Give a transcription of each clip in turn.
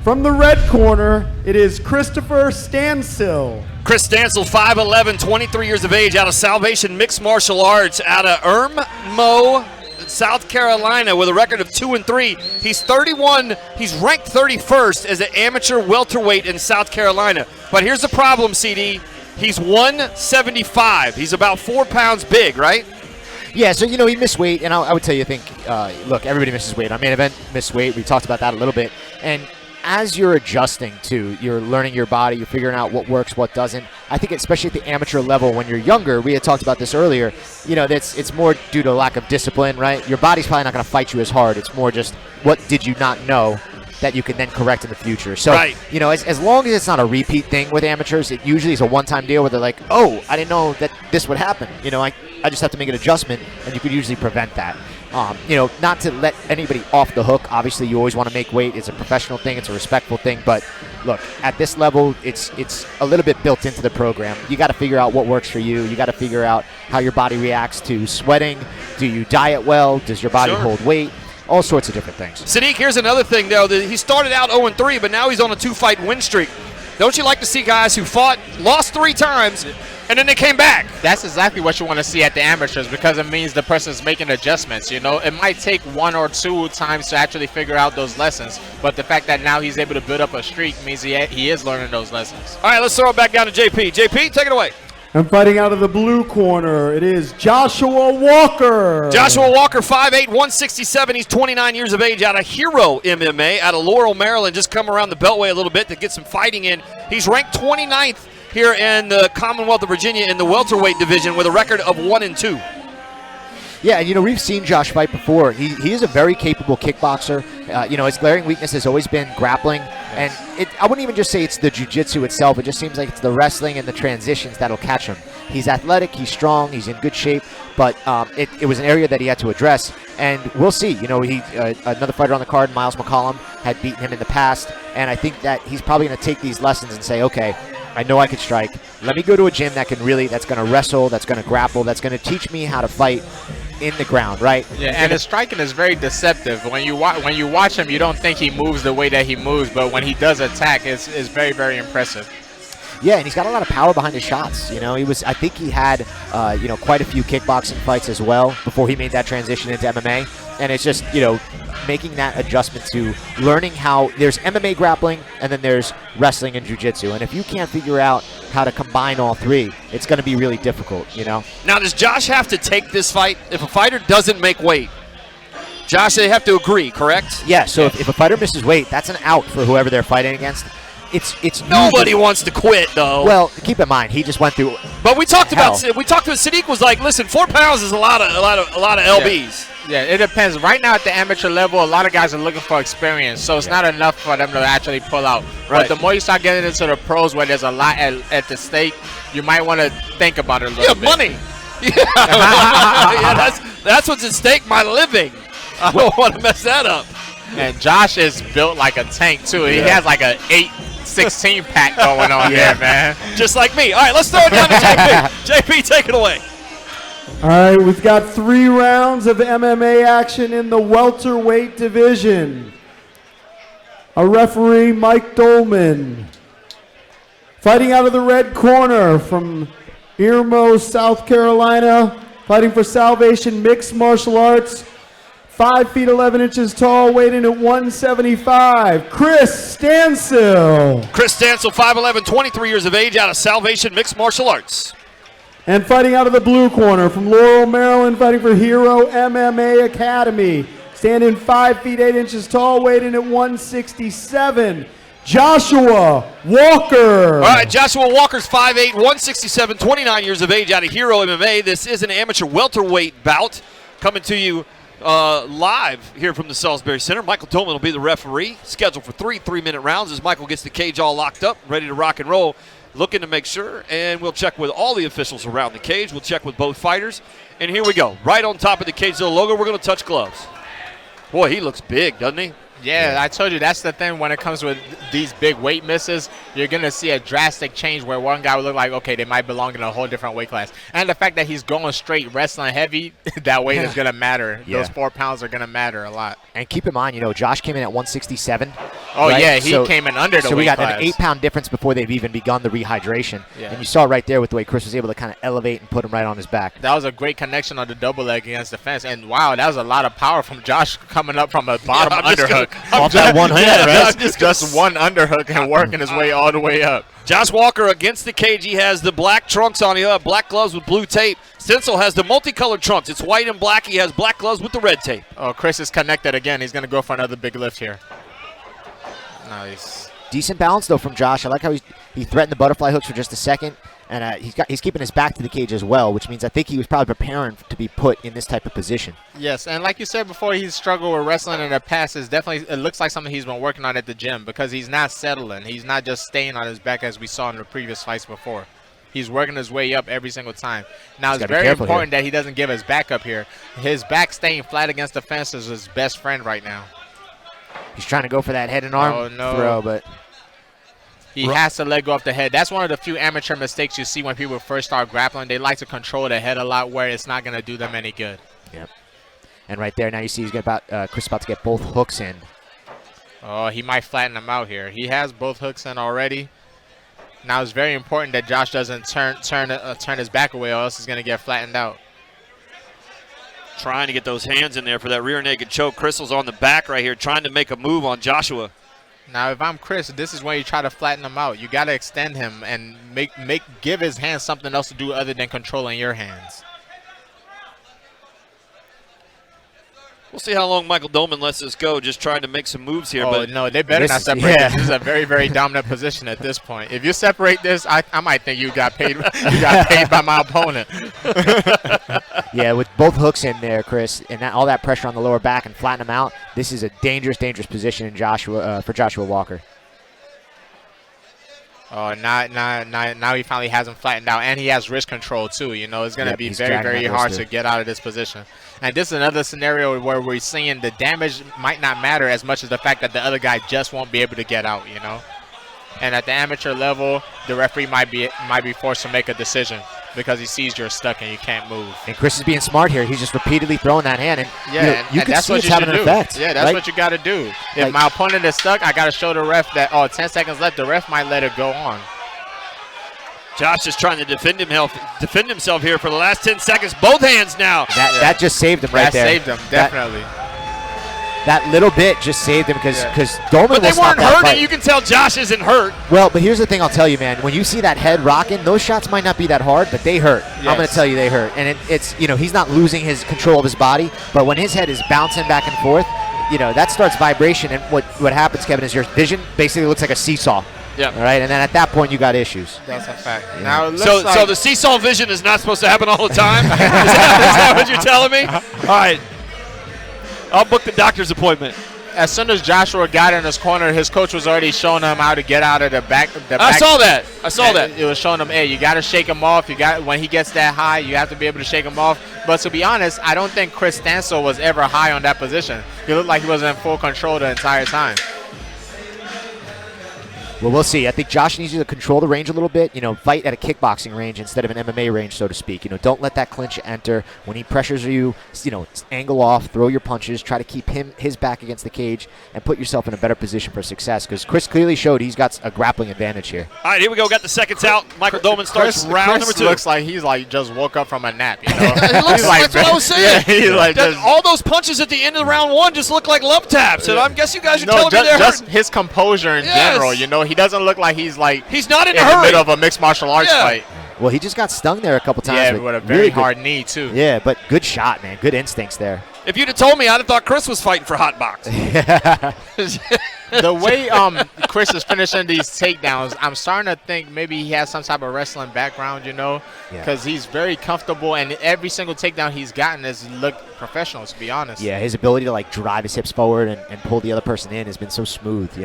From the red corner, it is Christopher Stancil. Chris Stancil, 5'11", 23 years of age, out of Salvation Mixed Martial Arts, out of Irmo, South Carolina, with a record of 2-3. He's 31. He's ranked 31st as an amateur welterweight in South Carolina. But here's the problem, CD. He's 175. He's about 4 pounds big, right? Yeah, so, he missed weight, and I would tell you, look, everybody misses weight. Our main event missed weight. We talked about that a little bit. And as you're adjusting you're learning your body, you're figuring out what works, what doesn't. I think especially at the amateur level when you're younger, we had talked about this earlier, it's more due to lack of discipline, right? Your body's probably not going to fight you as hard. It's more just what did you not know that you can then correct in the future. So, right. As long as it's not a repeat thing with amateurs, it usually is a one-time deal where they're like, oh, I didn't know that this would happen. I just have to make an adjustment, and you could usually prevent that. Not to let anybody off the hook. Obviously, you always want to make weight. It's a professional thing. It's a respectful thing. But look, at this level, it's a little bit built into the program. You got to figure out what works for you. You got to figure out how your body reacts to sweating. Do you diet well? Does your body hold weight? All sorts of different things. Sadiq, here's another thing, though. He started out 0-3, but now he's on a 2-fight win streak. Don't you like to see guys who lost 3 times, and then they came back? That's exactly what you want to see at the amateurs, because it means the person's making adjustments. It might take 1 or 2 times to actually figure out those lessons, but the fact that now he's able to build up a streak means he is learning those lessons. All right, let's throw it back down to JP. JP, take it away. And fighting out of the blue corner, it is Joshua Walker. Joshua Walker, 5'8", 167. He's 29 years of age, out of Hero MMA, out of Laurel, Maryland. Just come around the Beltway a little bit to get some fighting in. He's ranked 29th here in the Commonwealth of Virginia in the welterweight division with a record of 1-2. Yeah, and we've seen Josh fight before. He is a very capable kickboxer. His glaring weakness has always been grappling. And I wouldn't even just say it's the jiu-jitsu itself. It just seems like it's the wrestling and the transitions that'll catch him. He's athletic, he's strong, he's in good shape, but it was an area that he had to address. And we'll see. Another fighter on the card, Miles McCollum, had beaten him in the past. And I think that he's probably going to take these lessons and say, okay, I know I can strike. Let me go to a gym that's going to wrestle, that's going to grapple, that's going to teach me how to fight in the ground, right? Yeah, and his striking is very deceptive. When you watch him, you don't think he moves the way that he moves, but when he does attack, it's very, very impressive. Yeah, and he's got a lot of power behind his shots. I think he had quite a few kickboxing fights as well before he made that transition into MMA. And it's just, making that adjustment to learning how there's MMA grappling and then there's wrestling and jiu-jitsu. And if you can't figure out how to combine all 3, it's going to be really difficult, Now, does Josh have to take this fight? If a fighter doesn't make weight, Josh, they have to agree, correct? Yeah, so if a fighter misses weight, that's an out for whoever they're fighting against. It's nobody wants to quit, though. Well, keep in mind, he just went through. But we talked about Sadiq was like, listen, 4 pounds is a lot of lbs. Yeah, it depends. Right now at the amateur level, a lot of guys are looking for experience, so it's not enough for them to actually pull out. Right. But the more you start getting into the pros where there's a lot at the stake, you might want to think about it a little bit. Money. Yeah, that's what's at stake, my living. I don't want to mess that up. And Josh is built like a tank, too. He has like a 8-16 pack going on there, man. Just like me. All right, let's throw it down to JP. JP, take it away. All right, we've got 3 rounds of MMA action in the welterweight division. A referee, Mike Dolman. Fighting out of the red corner from Irmo, South Carolina. Fighting for Salvation Mixed Martial Arts. 5 feet 11 inches tall, weighed in at 175. Chris Stancil. Chris Stancil, 5'11", 23 years of age, out of Salvation Mixed Martial Arts. And fighting out of the blue corner from Laurel, Maryland, fighting for Hero MMA Academy. Standing 5 feet 8 inches tall, weighed in at 167. Joshua Walker. All right, Joshua Walker's 5'8", 167, 29 years of age, out of Hero MMA. This is an amateur welterweight bout coming to you live here from the Salisbury Center. Michael Dolman will be the referee, scheduled for 3 3-minute rounds as Michael gets the cage all locked up, ready to rock and roll, looking to make sure, and we'll check with all the officials around the cage. We'll check with both fighters, and here we go. Right on top of the CageZilla logo, we're going to touch gloves. Boy, he looks big, doesn't he? Yeah, I told you that's the thing when it comes with these big weight misses. You're going to see a drastic change where one guy will look like, okay, they might belong in a whole different weight class. And the fact that he's going straight wrestling heavy, that weight is going to matter. Those 4 pounds are going to matter a lot. And keep in mind, Josh came in at 167. Oh, right? yeah, he came in under the So we weight got class. an 8-pound difference before they've even begun the rehydration. Yeah. And you saw right there with the way Chris was able to kind of elevate and put him right on his back. That was a great connection on the double leg against the fence. And, wow, that was a lot of power from Josh coming up from a bottom underhook. Off that one hand, right? Just one underhook and working his way all the way up. Josh Walker against the cage. He has the black trunks on. He has black gloves with blue tape. Stancil has the multicolored trunks. It's white and black. He has black gloves with the red tape. Oh, Chris is connected again. He's going to go for another big lift here. Nice. Decent balance, though, from Josh. I like how he threatened the butterfly hooks for just a second. And he's keeping his back to the cage as well, which means I think he was probably preparing to be put in this type of position. Yes, and like you said before, he's struggled with wrestling in the past. It looks like something he's been working on at the gym because he's not settling. He's not just staying on his back as we saw in the previous fights before. He's working his way up every single time. Now, it's very important that he doesn't give his back up here. His back staying flat against the fence is his best friend right now. He's trying to go for that head and arm throw, but he has to let go of the head. That's one of the few amateur mistakes you see when people first start grappling. They like to control the head a lot where it's not going to do them any good. Yep. And right there, now you see he's Chris about to get both hooks in. Oh, he might flatten him out here. He has both hooks in already. Now it's very important that Josh doesn't turn his back away, or else he's going to get flattened out. Trying to get those hands in there for that rear naked choke. Crystal's on the back right here, trying to make a move on Joshua. Now, if I'm Chris, this is when you try to flatten him out. You got to extend him and give his hands something else to do other than controlling your hands. We'll see how long Michael Dolman lets this go, just trying to make some moves here. Oh, but no, they better not separate this. This is a very, very dominant position at this point. If you separate this, I might think you got paid. You got paid by my opponent. Yeah, with both hooks in there, Chris, and all that pressure on the lower back and flatten him out, this is a dangerous, dangerous position in for Joshua Walker. Oh, now he finally has him flattened out, and he has wrist control too. You know, it's going to be very, very hard to get out of this position. And this is another scenario where we're seeing the damage might not matter as much as the fact that the other guy just won't be able to get out. You know, and at the amateur level, the referee might be forced to make a decision because he sees you're stuck and you can't move. And Chris is being smart here. He's just repeatedly throwing that hand, and you can that's see what it's you having should an do. effect. Yeah, that's what you got to do. If my opponent is stuck, I got to show the ref that 10 seconds left. The ref might let it go on. Josh is trying to defend himself here for the last 10 seconds. Both hands now. That just saved him right there. That saved him, definitely. That little bit just saved him because Dolman But they weren't hurting. You can tell Josh isn't hurt. Well, but here's the thing I'll tell you, man. When you see that head rocking, those shots might not be that hard, but they hurt. Yes. I'm going to tell you they hurt. And it's he's not losing his control of his body, but when his head is bouncing back and forth, that starts vibration. And what happens, Kevin, is your vision basically looks like a seesaw. Yeah. All right, and then at that point, you got issues. That's a fact. Yeah. Now, it looks so the seesaw vision is not supposed to happen all the time? is that what you're telling me? All right. I'll book the doctor's appointment. As soon as Joshua got in his corner, his coach was already showing him how to get out of the back. I saw that. It was showing him, hey, you got to shake him off. When he gets that high, you have to be able to shake him off. But to be honest, I don't think Chris Stancil was ever high on that position. He looked like he was in full control the entire time. Well, we'll see. I think Josh needs you to control the range a little bit, fight at a kickboxing range instead of an MMA range, so to speak. Don't let that clinch enter. When he pressures you, angle off, throw your punches, try to keep his back against the cage, and put yourself in a better position for success, because Chris clearly showed he's got a grappling advantage here. All right, here we go. Got the seconds out. Michael Dolman starts round number 2. Looks like he's just woke up from a nap, He looks that's what I was saying. Yeah, all those punches at the end of round 1 just look like love taps, and I guess you guys are telling me they're just hurting. his composure in general, He doesn't look like he's not in a the hurry. middle of a mixed martial arts fight. Well, he just got stung there a couple times. Yeah, with a very really hard knee, too. Yeah, but good shot, man. Good instincts there. If you'd have told me, I'd have thought Chris was fighting for hot box. The way Chris is finishing these takedowns, I'm starting to think maybe he has some type of wrestling background, because he's very comfortable, and every single takedown he's gotten has looked professional, to be honest. Yeah, his ability to drive his hips forward and pull the other person in has been so smooth,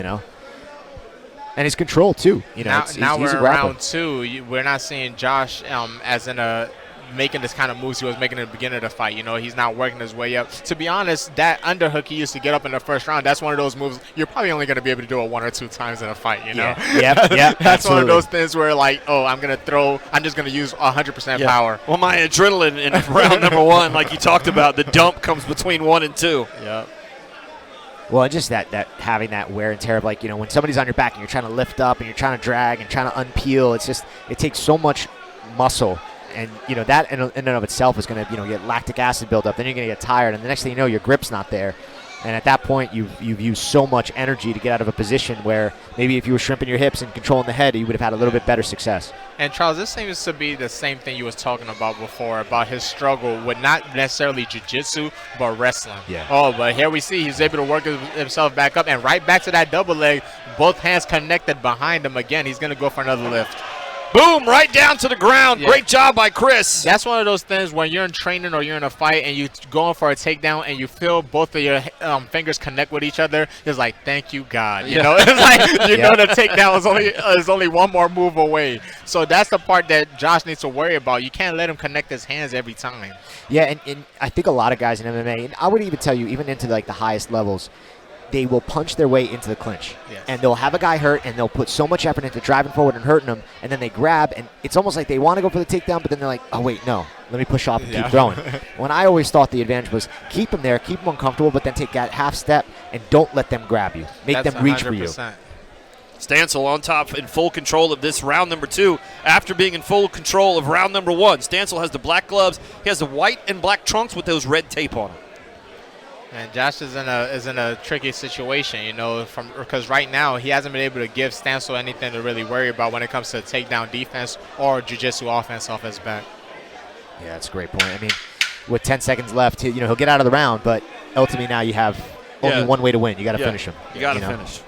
And his control too. Now he's we're a in grappler. round 2. We're not seeing Josh as in making this kind of moves he was making in the beginning of the fight. He's not working his way up. To be honest, that underhook he used to get up in the first round, that's one of those moves you're probably only going to be able to do it 1 or 2 times in a fight, Yeah, That's absolutely. one of those things where I'm just going to use 100% power. Well, my adrenaline in round number 1, like you talked about, the dump comes between 1 and 2. Yeah. Well, and just that having that wear and tear of, like, when somebody's on your back and you're trying to lift up and you're trying to drag and trying to unpeel, it takes so much muscle. And, that in and of itself is going to, get lactic acid buildup. Then you're going to get tired. And the next thing you know, your grip's not there. And at that point, you've used so much energy to get out of a position where maybe if you were shrimping your hips and controlling the head, you would have had a little bit better success. And Charles, this seems to be the same thing you was talking about before, about his struggle with not necessarily jiu-jitsu, but wrestling. Yeah. Oh, but here we see he's able to work himself back up and right back to that double leg, both hands connected behind him again. He's going to go for another lift. Boom, right down to the ground. Yeah. Great job by Chris. That's one of those things when you're in training or you're in a fight and you're going for a takedown and you feel both of your fingers connect with each other. It's like, thank you, God. You know, it's like you know the takedown is only one more move away. So that's the part that Josh needs to worry about. You can't let him connect his hands every time. Yeah, and I think a lot of guys in MMA, and I would even tell you, even into like the highest levels, they will punch their way into the clinch. Yes. And they'll have a guy hurt, and they'll put so much effort into driving forward and hurting him, and then they grab, and it's almost like they want to go for the takedown, but then they're like, oh, wait, no, let me push off and keep throwing. When I always thought the advantage was keep them there, keep them uncomfortable, but then take that half step and don't let them grab you. Make That's them reach 100%. for you. Stancil on top in full control of this round number 2 after being in full control of round number 1. Stancil has the black gloves. He has the white and black trunks with those red tape on them. And Josh is in a tricky situation, because right now he hasn't been able to give Stancil anything to really worry about when it comes to takedown defense or jiu-jitsu offense off his back. Yeah, that's a great point. I mean, with 10 seconds left, he'll get out of the round, but ultimately now you have only one way to win. You got to finish him. You got to finish.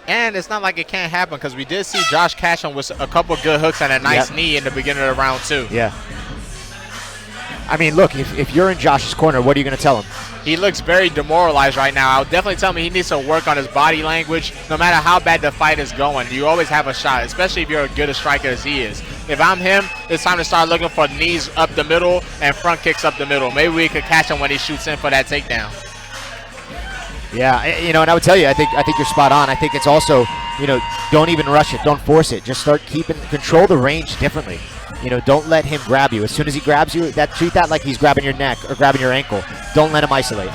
And it's not like it can't happen because we did see Josh catch him with a couple good hooks and a nice knee in the beginning of round 2. Yeah. I mean, look, if you're in Josh's corner, what are you going to tell him? He looks very demoralized right now. I would definitely tell him he needs to work on his body language. No matter how bad the fight is going, you always have a shot, especially if you're as good a striker as he is. If I'm him, it's time to start looking for knees up the middle and front kicks up the middle. Maybe we could catch him when he shoots in for that takedown. Yeah, and I would tell you, I think you're spot on. I think it's also, don't even rush it. Don't force it. Just start control the range differently. Don't let him grab you. As soon as he grabs you, treat that like he's grabbing your neck or grabbing your ankle. Don't let him isolate.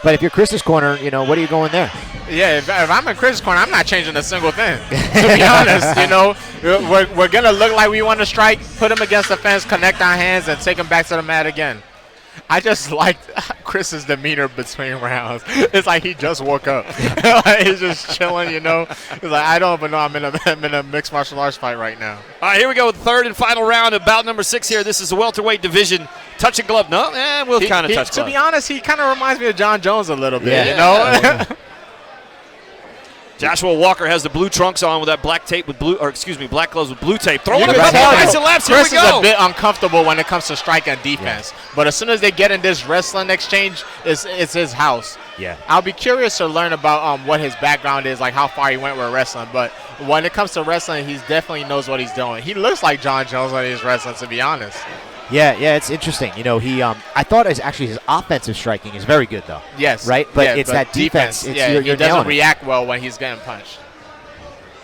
But if you're Chris's corner, what are you going there? Yeah, if I'm in Chris's corner, I'm not changing a single thing. To be honest, we're going to look like we want to strike, put him against the fence, connect our hands, and take him back to the mat again. I just liked Chris's demeanor between rounds. It's like he just woke up. He's just chilling, It's like, I don't even know I'm in a mixed martial arts fight right now. All right, here we go. Third and final round of bout number 6 here. This is the welterweight division. Touch and glove. No, we'll kind of touch glove. To be honest, he kind of reminds me of John Jones a little bit, Joshua Walker has the blue trunks on with that black tape black gloves with blue tape. Throwing a can couple tell rights and lefts. Here we Chris is go. a bit uncomfortable when it comes to strike and defense. But as soon as they get in this wrestling exchange, it's his house. Yeah. I'll be curious to learn about what his background is, like how far he went with wrestling. But when it comes to wrestling, he definitely knows what he's doing. He looks like John Jones when he's wrestling, to be honest. Yeah, it's interesting. I thought his offensive striking is very good, though. Yes. Right? But it's that defense. He doesn't react well when he's getting punched.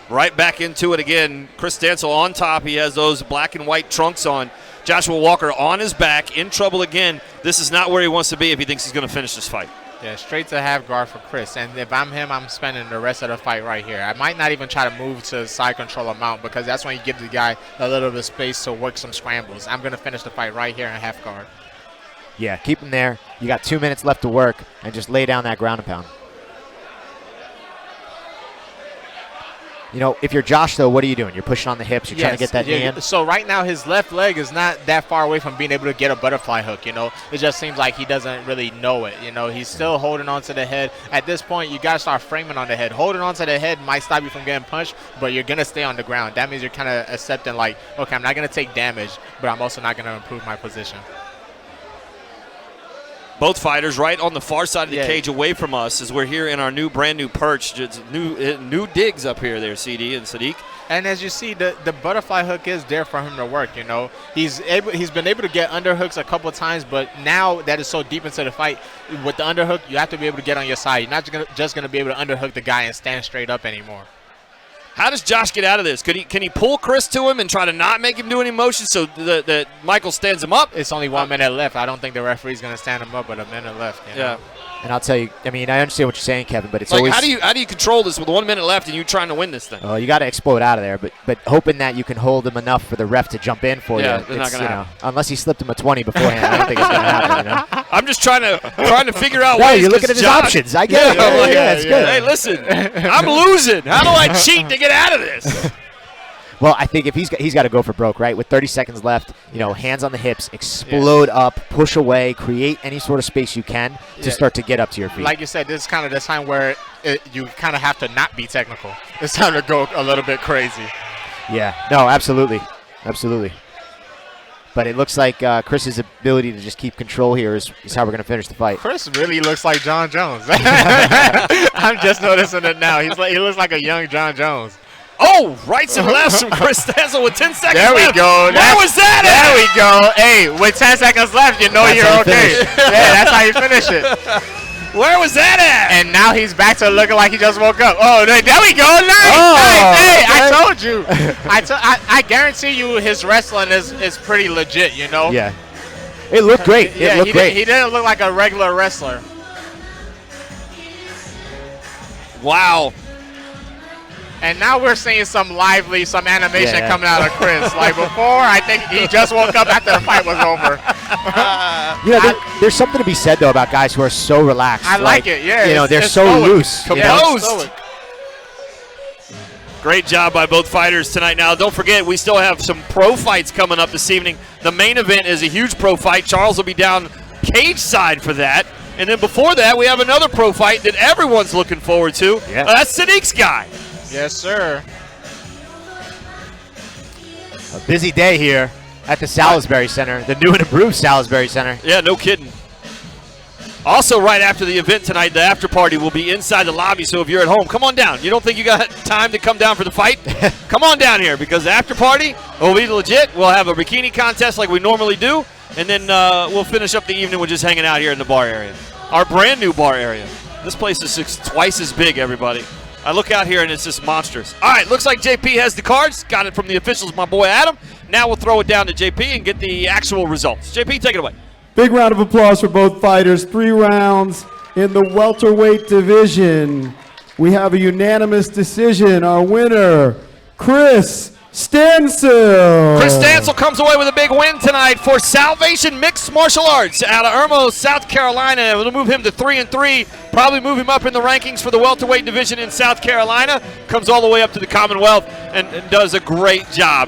Right back into it again. Chris Stancil on top. He has those black and white trunks on. Joshua Walker on his back, in trouble again. This is not where he wants to be if he thinks he's going to finish this fight. Yeah, straight to half guard for Chris. And if I'm him, I'm spending the rest of the fight right here. I might not even try to move to side control or mount because that's when you give the guy a little bit of space to work some scrambles. I'm going to finish the fight right here in half guard. Yeah, keep him there. You got 2 minutes left to work, and just lay down that ground and pound. If you're Josh, though, what are you doing? You're pushing on the hips. You're trying to get that knee in. So right now, his left leg is not that far away from being able to get a butterfly hook, It just seems like he doesn't really know it, He's still holding on to the head. At this point, you got to start framing on the head. Holding on to the head might stop you from getting punched, but you're going to stay on the ground. That means you're kind of accepting, like, okay, I'm not going to take damage, but I'm also not going to improve my position. Both fighters right on the far side of the cage away from us as we're here in our brand new perch. Just new digs up here there, CD and Sadiq. And as you see, the butterfly hook is there for him to work, He's been able to get underhooks a couple of times, but now that is so deep into the fight, with the underhook, you have to be able to get on your side. You're not just going to be able to underhook the guy and stand straight up anymore. How does Josh get out of this? Can he pull Chris to him and try to not make him do any motion so that Michael stands him up? It's only 1 minute left. I don't think the referee's going to stand him up with a minute left. You know? And I'll tell you, I mean, I understand what you're saying, Kevin, but it's Like, always how do you control this with 1 minute left and you trying to win this thing? you got to explode out of there, but hoping that you can hold him enough for the ref to jump in for Yeah, you. they're not gonna happen. Unless he slipped him a 20 beforehand, I don't think it's going to happen. You know? I'm just trying to figure out No, ways. you're looking at his options. I get it. I'm like, It's good. Hey, listen, I'm losing. How do I cheat to get out of this? Well, I think if he's got to go for broke, right? With 30 seconds left, hands on the hips, explode up, push away, create any sort of space you can to start to get up to your feet. Like you said, this is kind of the time where you kind of have to not be technical. It's time to go a little bit crazy. Yeah, no, absolutely. But it looks like Chris's ability to just keep control here is how we're going to finish the fight. Chris really looks like John Jones. I'm just noticing it now. He looks like a young John Jones. Oh, rights and lefts from Chris Stancil with 10 seconds There we left. go. Where was that There at? we go. Hey, with 10 seconds left, you know That's you're how you okay. finish. Yeah, that's how you finish it. Where was that at? And now he's back to looking like he just woke up. Oh, there we go. Nice. Oh, Nice. Hey, okay. I told you. I guarantee you his wrestling is pretty legit, you know? Yeah. It looked great. It looked great. He didn't look like a regular wrestler. Wow. And now we're seeing some animation Yeah. coming out of Chris. Like before, I think he just woke up after the fight was over. There's something to be said, though, about guys who are so relaxed. I like it, yeah. They're It's so stoic. loose. Composed. Yeah, it's stoic. Great job by both fighters tonight. Now, don't forget, we still have some pro fights coming up this evening. The main event is a huge pro fight. Charles will be down cage side for that. And then before that, we have another pro fight that everyone's looking forward to. Yeah. That's Sadiq's guy. Yes, sir. A busy day here at the Salisbury Center, the new and improved Salisbury Center. Yeah, no kidding. Also, right after the event tonight, the after party will be inside the lobby. So if you're at home, come on down. You don't think you got time to come down for the fight? Come on down here because the after party will be legit. We'll have a bikini contest like we normally do, and then we'll finish up the evening with just hanging out here in the bar area, our brand new bar area. This place is twice as big, everybody. I look out here and it's just monstrous. All right, looks like JP has the cards. Got it from the officials, my boy Adam. Now we'll throw it down to JP and get the actual results. JP, take it away. Big round of applause for both fighters. 3 rounds in the welterweight division. We have a unanimous decision. Our winner, Chris Stancil. Chris Stancil comes away with a big win tonight for Salvation Mixed Martial Arts out of Irmo, South Carolina. We'll move him to 3-3. Probably move him up in the rankings for the welterweight division in South Carolina. Comes all the way up to the Commonwealth and does a great job.